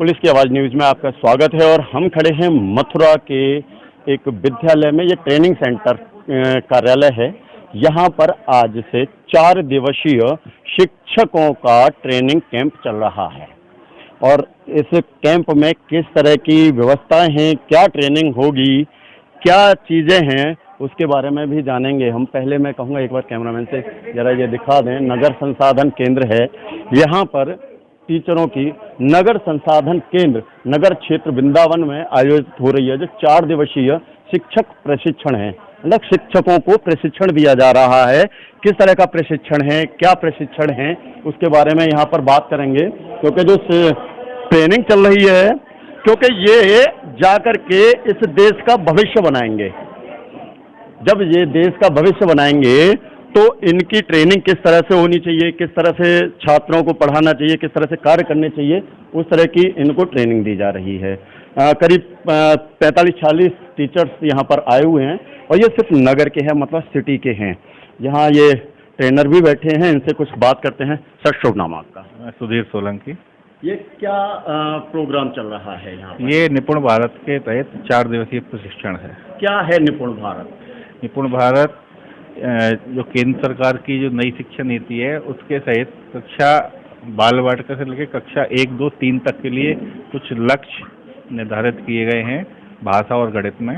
Police की आवाज़ news में आपका स्वागत है और हम खड़े हैं मथुरा के एक विद्यालय में। ये ट्रेनिंग सेंटर कार्यालय है। यहाँ पर आज से 4 दिवसीय शिक्षकों का ट्रेनिंग कैंप चल रहा है और इस कैंप में किस तरह की व्यवस्थाएं हैं, क्या ट्रेनिंग होगी, क्या चीज़ें हैं, उसके बारे में भी जानेंगे हम। पहले मैं कहूँगा एक बार कैमरामैन से ज़रा ये दिखा दें। नगर संसाधन केंद्र है यहाँ पर। टीचरों की नगर संसाधन केंद्र नगर क्षेत्र वृंदावन में आयोजित हो रही है जो 4 दिवसीय शिक्षक प्रशिक्षण है। मतलब शिक्षकों को प्रशिक्षण दिया जा रहा है। किस तरह का प्रशिक्षण है, क्या प्रशिक्षण है, उसके बारे में यहाँ पर बात करेंगे। क्योंकि जो ट्रेनिंग चल रही है, क्योंकि ये जाकर के इस देश का भविष्य बनाएंगे। जब ये देश का भविष्य बनाएंगे तो इनकी ट्रेनिंग किस तरह से होनी चाहिए, किस तरह से छात्रों को पढ़ाना चाहिए, किस तरह से कार्य करने चाहिए, उस तरह की इनको ट्रेनिंग दी जा रही है। करीब 45-46 टीचर्स यहाँ पर आए हुए हैं और ये सिर्फ नगर के हैं, मतलब सिटी के हैं। यहाँ ये ट्रेनर भी बैठे हैं, इनसे कुछ बात करते हैं। सर, शुभ नाम आपका? सुधीर सोलंकी। ये क्या प्रोग्राम चल रहा है यहाँ पर? ये निपुण भारत के तहत 4 दिवसीय प्रशिक्षण है। क्या है निपुण भारत? निपुण भारत जो केंद्र सरकार की जो नई शिक्षा नीति है उसके तहत कक्षा बाल वाटिका से लेकर कक्षा 1, 2, 3 तक के लिए कुछ लक्ष्य निर्धारित किए गए हैं भाषा और गणित में,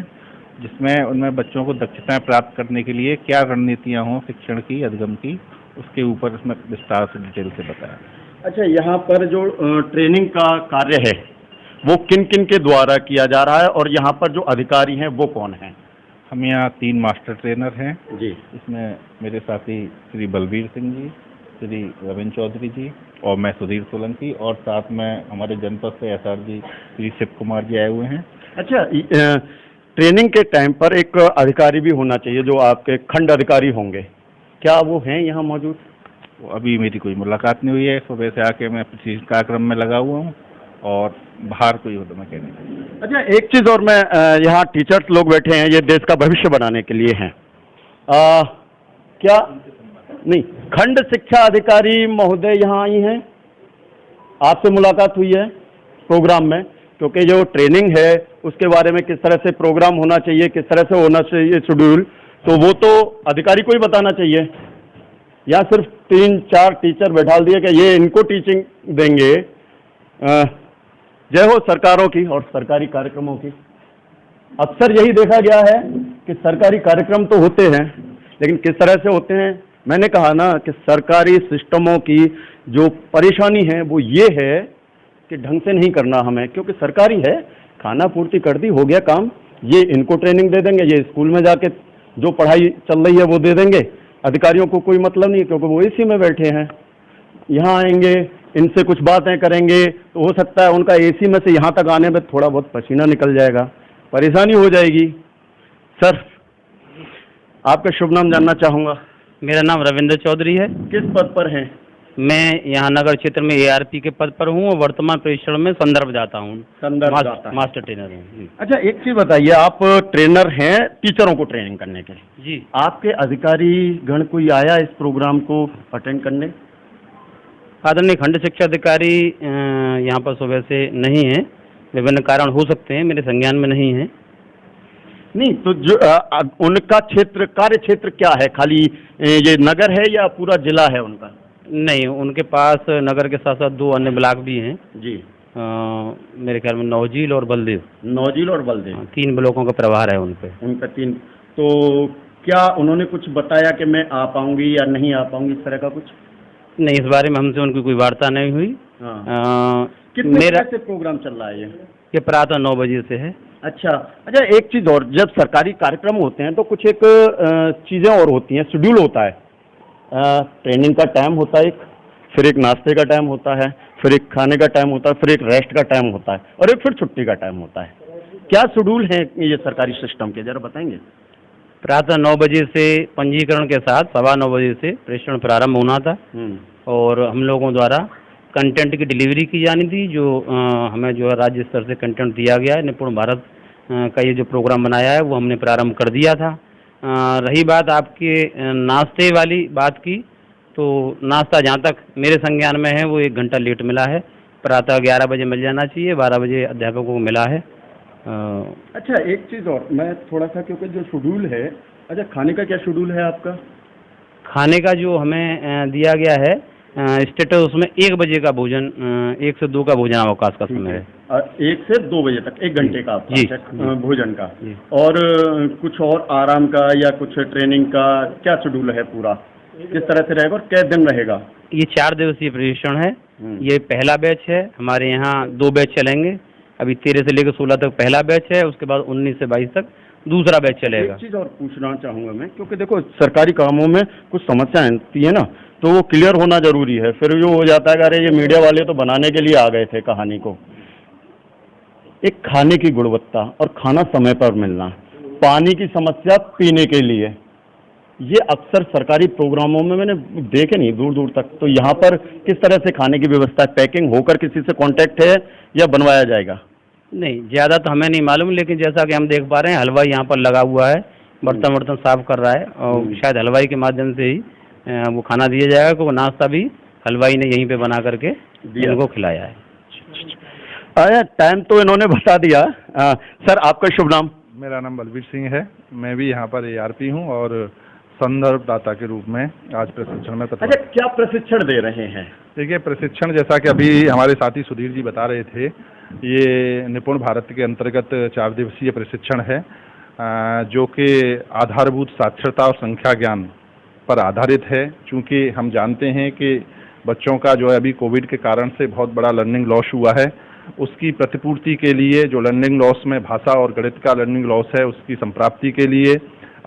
जिसमें उनमें बच्चों को दक्षताएं प्राप्त करने के लिए क्या रणनीतियां हों शिक्षण की, अधिगम की, उसके ऊपर इसमें विस्तार से डिटेल से बताया। अच्छा, यहाँ पर जो ट्रेनिंग का कार्य है वो किन किन के द्वारा किया जा रहा है और यहाँ पर जो अधिकारी हैं वो कौन हैं? हम यहाँ 3 मास्टर ट्रेनर हैं जी। इसमें मेरे साथी श्री बलबीर सिंह जी, श्री रविंद्र चौधरी जी और मैं सुधीर सोलंकी, और साथ में हमारे जनपद से एसआर जी श्री शिव कुमार जी आए हुए हैं। अच्छा, ट्रेनिंग के टाइम पर एक अधिकारी भी होना चाहिए जो आपके खंड अधिकारी होंगे, क्या वो हैं यहाँ मौजूद? अभी मेरी कोई मुलाकात नहीं हुई है। सुबह से आके मैं प्रशिक्षण कार्यक्रम में लगा हुआ हूँ और बाहर कोई हो तो मैं कहने। अच्छा, एक चीज़ और, मैं यहाँ टीचर्स लोग बैठे हैं, ये देश का भविष्य बनाने के लिए हैं। क्या नहीं, खंड शिक्षा अधिकारी महोदय यहाँ आई हैं, आपसे मुलाकात हुई है प्रोग्राम में? क्योंकि जो ट्रेनिंग है उसके बारे में किस तरह से प्रोग्राम होना चाहिए, किस तरह से होना चाहिए शेड्यूल, तो वो तो अधिकारी को ही बताना चाहिए। या सिर्फ 3-4 टीचर बैठा दिए कि ये इनको टीचिंग देंगे। जय हो सरकारों की और सरकारी कार्यक्रमों की। अक्सर यही देखा गया है कि सरकारी कार्यक्रम तो होते हैं लेकिन किस तरह से होते हैं। मैंने कहा ना कि सरकारी सिस्टमों की जो परेशानी है वो ये है कि ढंग से नहीं करना हमें, क्योंकि सरकारी है, खाना पूर्ति कर दी, हो गया काम, ये इनको ट्रेनिंग दे देंगे, ये स्कूल में जाके जो पढ़ाई चल रही है वो दे देंगे। अधिकारियों को कोई मतलब नहीं, क्योंकि वो इसी में बैठे हैं। यहाँ आएंगे, इनसे कुछ बातें करेंगे तो हो सकता है उनका एसी में से यहाँ तक आने में थोड़ा बहुत पसीना निकल जाएगा, परेशानी हो जाएगी। सर, आपका शुभ नाम जानना चाहूँगा। मेरा नाम रविंद्र चौधरी है। किस पद पर हैं? मैं यहाँ नगर क्षेत्र में एआरपी के पद पर हूँ और वर्तमान प्रशिक्षण में संदर्भ जाता हूँ। मास्टर ट्रेनर हूँ। अच्छा, एक चीज़ बताइए, आप ट्रेनर हैं टीचरों को ट्रेनिंग करने के? जी। आपके अधिकारी गण कोई आया इस प्रोग्राम को अटेंड करने? आदरणीय खंड शिक्षा अधिकारी यहाँ पर सुबह से नहीं है, विभिन्न कारण हो सकते हैं, मेरे संज्ञान में नहीं है। नहीं तो जो उनका क्षेत्र, कार्य क्षेत्र क्या है? खाली ये नगर है या पूरा जिला है उनका? नहीं, उनके पास नगर के साथ साथ 2 अन्य ब्लॉक भी हैं जी। मेरे ख्याल में नौजील और बलदेव। नौजील और बलदेव, 3 ब्लॉकों का प्रभार है उन पे। उनका 3। तो क्या उन्होंने कुछ बताया कि मैं आ पाऊंगी या नहीं आ पाऊंगी, इस तरह का कुछ? नहीं, इस बारे में हमसे उनकी कोई वार्ता नहीं हुई। कितने बजे से प्रोग्राम चल रहा है ये? प्रातः 9 बजे से है। अच्छा, एक चीज़ और, जब सरकारी कार्यक्रम होते हैं तो कुछ एक चीज़ें और होती हैं, शेड्यूल होता है। ट्रेनिंग का टाइम होता है एक, फिर एक नाश्ते का टाइम होता है, फिर एक खाने का टाइम होता है, फिर एक रेस्ट का टाइम होता है और एक फिर छुट्टी का टाइम होता है। क्या शेड्यूल है ये सरकारी सिस्टम के, जरा बताएंगे? प्रातः 9 बजे से पंजीकरण के साथ 9:15 बजे से प्रशिक्षण प्रारंभ होना था और हम लोगों द्वारा कंटेंट की डिलीवरी की जानी थी, जो हमें जो है राज्य स्तर से कंटेंट दिया गया है। निपुण भारत का ये जो प्रोग्राम बनाया है वो हमने प्रारंभ कर दिया था। रही बात आपके नाश्ते वाली बात की, तो नाश्ता जहाँ तक मेरे संज्ञान में है वो 1 घंटा लेट मिला है प्रातः 11 बजे मिल जाना चाहिए, 12 बजे अध्यापकों को मिला है। अच्छा, एक चीज़ और, मैं थोड़ा सा, क्योंकि जो शेड्यूल है, अच्छा खाने का क्या शेड्यूल है आपका? खाने का जो हमें दिया गया है स्टेटस, उसमें 1 बजे का भोजन, 1 से 2 का भोजन अवकाश का समय है। 1 से 2 बजे तक 1 घंटे का आपका जी, भोजन का। जी। और कुछ और आराम का या कुछ ट्रेनिंग का क्या शेड्यूल है पूरा, किस तरह से रहेगा और कै दिन रहेगा? ये 4 दिवसीय प्रशिक्षण है। ये पहला बैच है। हमारे यहाँ 2 बैच चलेंगे। अभी 13 से लेकर 16 तक पहला बैच है, उसके बाद 19 से 22 तक दूसरा बैच चलेगा। एक चीज़ और पूछना चाहूँगा मैं, क्योंकि देखो सरकारी कामों में कुछ समस्याएं आती है ना, तो वो क्लियर होना जरूरी है। फिर जो हो जाता है कि अरे ये मीडिया वाले तो बनाने के लिए आ गए थे कहानी को। एक खाने की गुणवत्ता और खाना समय पर मिलना, पानी की समस्या पीने के लिए, ये अक्सर सरकारी प्रोग्रामों में मैंने देखे नहीं दूर दूर तक। तो यहाँ पर किस तरह से खाने की व्यवस्था है? पैकिंग होकर किसी से कांटेक्ट है या बनवाया जाएगा? नहीं, ज़्यादा तो हमें नहीं मालूम, लेकिन जैसा कि हम देख पा रहे हैं हलवाई यहाँ पर लगा हुआ है, बर्तन साफ कर रहा है, और शायद हलवाई के माध्यम से ही वो खाना दिया जाएगा, क्योंकि नाश्ता भी हलवाई ने यहीं पे बना करके इनको खिलाया है। आया टाइम तो इन्होंने बता दिया। सर, आपका शुभ नाम? मेरा नाम बलबीर सिंह है। मैं भी यहाँ पर ARP हूँ और संदर्भदाता के रूप में आज प्रशिक्षण में अच्छा, क्या प्रशिक्षण दे रहे हैं? देखिए, प्रशिक्षण जैसा कि अभी हमारे साथी सुधीर जी बता रहे थे, ये निपुण भारत के अंतर्गत 4 दिवसीय प्रशिक्षण है, जो कि आधारभूत साक्षरता और संख्या ज्ञान पर आधारित है। चूँकि हम जानते हैं कि बच्चों का जो है अभी कोविड के कारण से बहुत बड़ा लर्निंग लॉस हुआ है, उसकी प्रतिपूर्ति के लिए जो लर्निंग लॉस में भाषा और गणित का लर्निंग लॉस है, उसकी संप्राप्ति के लिए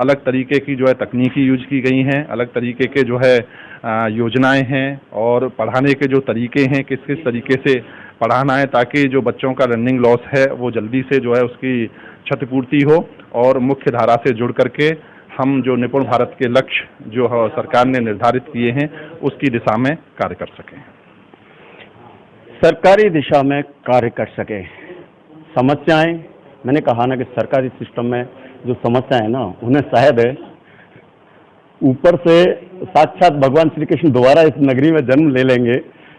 अलग तरीके की जो है तकनीकी यूज की गई हैं, अलग तरीके के जो है योजनाएं हैं, और पढ़ाने के जो तरीके हैं, किस किस तरीके से पढ़ाना है ताकि जो बच्चों का लर्निंग लॉस है वो जल्दी से जो है उसकी क्षतिपूर्ति हो, और मुख्य धारा से जुड़ करके हम जो निपुण भारत के लक्ष्य जो सरकार ने निर्धारित किए हैं उसकी दिशा में कार्य कर सकें। सरकारी दिशा में कार्य कर सके। समस्याएं, मैंने कहा ना कि सरकारी सिस्टम में जो समस्याएं है ना, उन्हें शायद है ऊपर से साक्षात भगवान श्री कृष्ण दोबारा इस नगरी में जन्म ले लेंगे,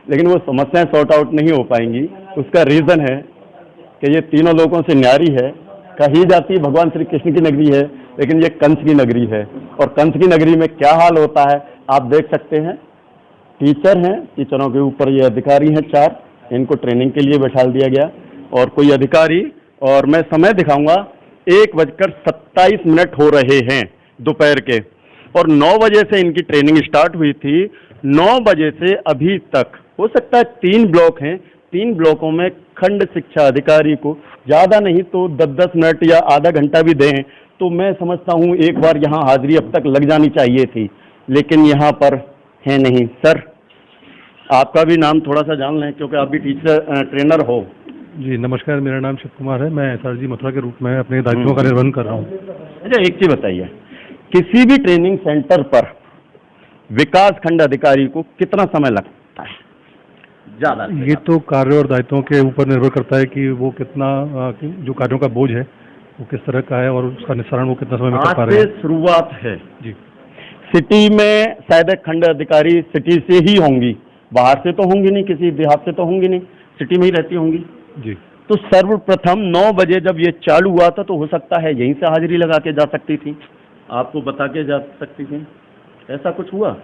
लेकिन वो समस्याएं सॉर्ट आउट नहीं हो पाएंगी। उसका रीज़न है कि ये तीनों लोगों से न्यारी है। कही जाती भगवान श्री कृष्ण की नगरी है, लेकिन ये कंस की नगरी है। और कंस की नगरी में क्या हाल होता है आप देख सकते हैं। टीचर हैं, टीचरों के ऊपर ये अधिकारी हैं 4, इनको ट्रेनिंग के लिए बैठा दिया गया, और कोई अधिकारी, और मैं समय दिखाऊंगा 1:27 हो रहे हैं दोपहर के, और 9 बजे से इनकी ट्रेनिंग स्टार्ट हुई थी। 9 बजे से अभी तक हो सकता है 3 ब्लॉक हैं, 3 ब्लॉकों में खंड शिक्षा अधिकारी को ज़्यादा नहीं तो 10-10 मिनट या आधा घंटा भी दें तो मैं समझता हूँ एक बार यहाँ हाजिरी अब तक लग जानी चाहिए थी, लेकिन यहाँ पर है नहीं। सर, आपका भी नाम थोड़ा सा जान लें, क्योंकि आप भी टीचर ट्रेनर हो। जी नमस्कार, मेरा नाम शिव कुमार है। मैं SRG मथुरा के रूप में अपने दायित्वों का निर्वहन कर रहा हूँ। अच्छा, एक चीज़ बताइए, किसी भी ट्रेनिंग सेंटर पर विकास खंड अधिकारी को कितना समय लगता है? ज़्यादा? ये तो कार्य और दायित्वों के ऊपर निर्भर करता है कि वो कितना जो कार्यों का बोझ है वो किस तरह का है और उसका निस्तारण वो कितना समय में कर पा रहे हैं। आज से शुरुआत है जी। सिटी में शायद खंड अधिकारी सिटी से ही होंगी, बाहर से तो होंगी नहीं, किसी देहात से तो होंगी नहीं, सिटी में ही रहती होंगी जी। तो सर्वप्रथम 9 बजे जब ये चालू हुआ था तो हो सकता है यहीं से हाजिरी लगा के जा सकती थी, आपको बता के जा सकती थी, ऐसा कुछ हुआ?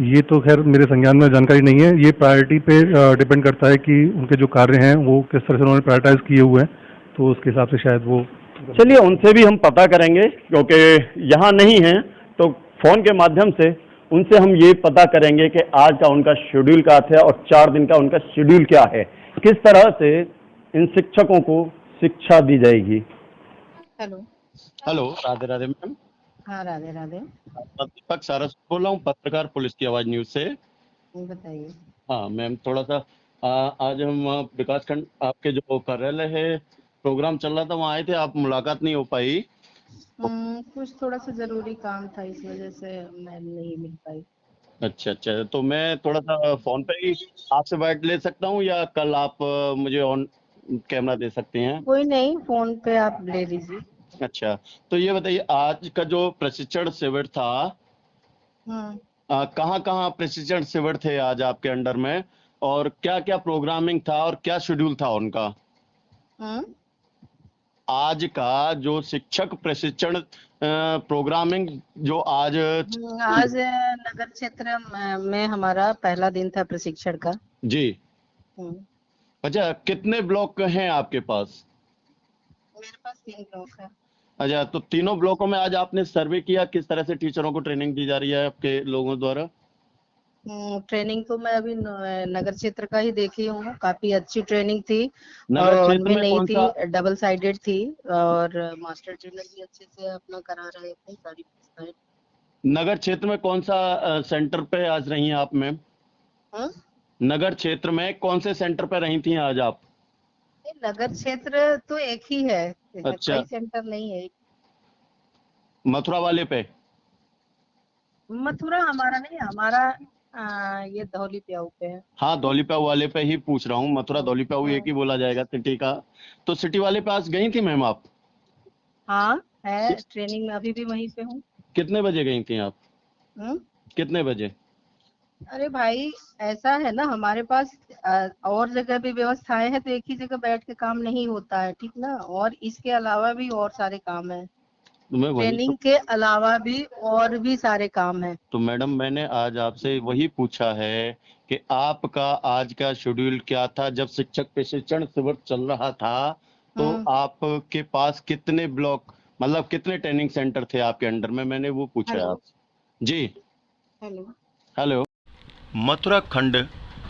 ये तो खैर मेरे संज्ञान में जानकारी नहीं है। ये प्रायोरिटी पे डिपेंड करता है कि उनके जो कार्य हैं वो किस तरह से उन्होंने प्रायोरिटाइज किए हुए हैं, तो उसके हिसाब से शायद वो। चलिए उनसे भी हम पता करेंगे, क्योंकि यहाँ नहीं हैं तो फोन के माध्यम से उनसे हम ये पता करेंगे कि आज का उनका शेड्यूल क्या है और 4 दिन का उनका शेड्यूल क्या है, किस तरह से इन शिक्षकों को शिक्षा दी जाएगी। Hello. Hello, Radhe Radhe ma'am. हाँ, राधे राधे। दीपक सारस बोल रहा हूँ, पत्रकार, पुलिस की आवाज न्यूज से। बताइए। हाँ मैम, थोड़ा सा आज हम विकास खंड आपके जो कार्यालय है प्रोग्राम चल रहा था, वहाँ आए थे, आप मुलाकात नहीं हो पाई। कुछ थोड़ा सा जरूरी काम था, इस वजह से मैं नहीं मिल पाई। अच्छा, तो मैं थोड़ा सा फोन पे ही आपसे बात ले सकता हूँ या कल आप मुझे ऑन कैमरा दे सकते हैं? कोई नहीं, फोन पे आप ले लीजिए। अच्छा, तो ये बताइए आज का जो प्रशिक्षण शिविर था, कहाँ प्रशिक्षण शिविर थे आज आपके अंडर में, और क्या क्या प्रोग्रामिंग था और क्या शेड्यूल था उनका? आज का जो शिक्षक प्रशिक्षण प्रोग्रामिंग जो आज नगर क्षेत्र में हमारा पहला दिन था प्रशिक्षण का। जी। अच्छा, कितने ब्लॉक हैं आपके पास? मेरे पास 3 ब्लॉक है। अच्छा, तो तीनों ब्लॉकों में आज आपने सर्वे किया किस तरह से टीचरों को ट्रेनिंग दी जा रही है आपके लोगों द्वारा? ट्रेनिंग तो मैं अभी नगर क्षेत्र का ही देखी हूँ, काफी अच्छी ट्रेनिंग थी नगर और क्षेत्र उनमें में नहीं कौन थी, सा डबल साइडेड थी और मास्टर ट्रेनर भी अच्छे से अपना करा रहे थे सारी। नगर क्षेत्र में कौन सा सेंटर पे आज रही हैं आप मैम? नगर क्षेत्र में कौन से सेंटर पे रही थी आज आप? नगर क्षेत्र तो एक ही है, अच्छा। कई सेंटर नहीं है। मथुरा वाले पे? मथुरा हमारा नहीं, हमारा ये धौली प्याऊ पे है। हाँ, धौलीप्याऊ वाले पे ही पूछ रहा हूँ। मथुरा धौलीप्याऊ एक ही बोला जाएगा सिटी का। तो सिटी वाले पे आज गई थी मैम आप? हाँ है, ट्रेनिंग में अभी भी वहीं पे हूँ। कितने बजे गई थी आप? कितने बजे? अरे भाई, ऐसा है ना, हमारे पास और जगह भी व्यवस्थाएं हैं, तो एक ही जगह बैठ के काम नहीं होता है, ठीक ना। और इसके अलावा भी और सारे काम है, ट्रेनिंग के अलावा भी और भी सारे काम है। तो मैडम, मैंने आज आपसे वही पूछा है कि आपका आज का शेड्यूल क्या था। जब शिक्षक प्रशिक्षण शिविर चल रहा था तो आपके पास कितने ब्लॉक, मतलब कितने ट्रेनिंग सेंटर थे आपके अंडर में, मैंने वो पूछा है आपसे। जी हेलो। मथुरा खंड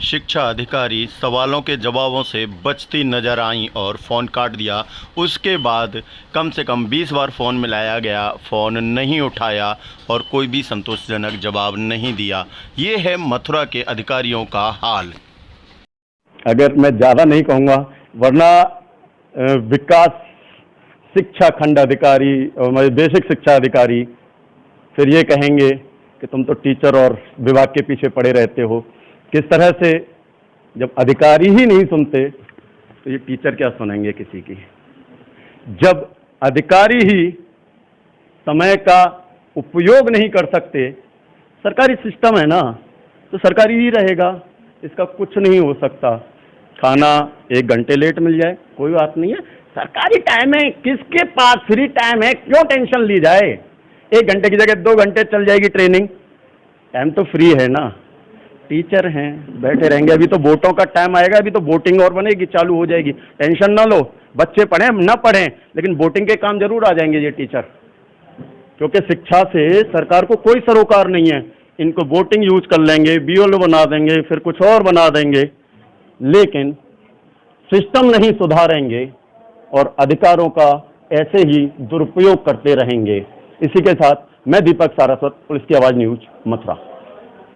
शिक्षा अधिकारी सवालों के जवाबों से बचती नजर आई और फ़ोन काट दिया। उसके बाद कम से कम 20 बार फ़ोन मिलाया गया, फ़ोन नहीं उठाया और कोई भी संतोषजनक जवाब नहीं दिया। ये है मथुरा के अधिकारियों का हाल। अगर मैं ज़्यादा नहीं कहूँगा, वरना विकास शिक्षा खंड अधिकारी और बेसिक शिक्षा अधिकारी फिर ये कहेंगे कि तुम तो टीचर और विभाग के पीछे पड़े रहते हो। किस तरह से जब अधिकारी ही नहीं सुनते तो ये टीचर क्या सुनेंगे किसी की। जब अधिकारी ही समय का उपयोग नहीं कर सकते, सरकारी सिस्टम है ना, तो सरकारी ही रहेगा, इसका कुछ नहीं हो सकता। खाना 1 घंटे लेट मिल जाए कोई बात नहीं है, सरकारी टाइम है, किसके पास फ्री टाइम है, क्यों टेंशन ली जाए। 1 घंटे की जगह 2 घंटे चल जाएगी ट्रेनिंग, टाइम तो फ्री है ना। टीचर हैं, बैठे रहेंगे। अभी तो वोटों का टाइम आएगा, अभी तो वोटिंग और बनेगी, चालू हो जाएगी, टेंशन ना लो। बच्चे पढ़ें ना पढ़ें, लेकिन वोटिंग के काम जरूर आ जाएंगे ये टीचर, क्योंकि शिक्षा से सरकार को कोई सरोकार नहीं है। इनको वोटिंग यूज कर लेंगे, BLO बना देंगे, फिर कुछ और बना देंगे, लेकिन सिस्टम नहीं सुधारेंगे और अधिकारों का ऐसे ही दुरुपयोग करते रहेंगे। इसी के साथ मैं दीपक सारस्वत, पुलिस की आवाज़ न्यूज, मथुरा।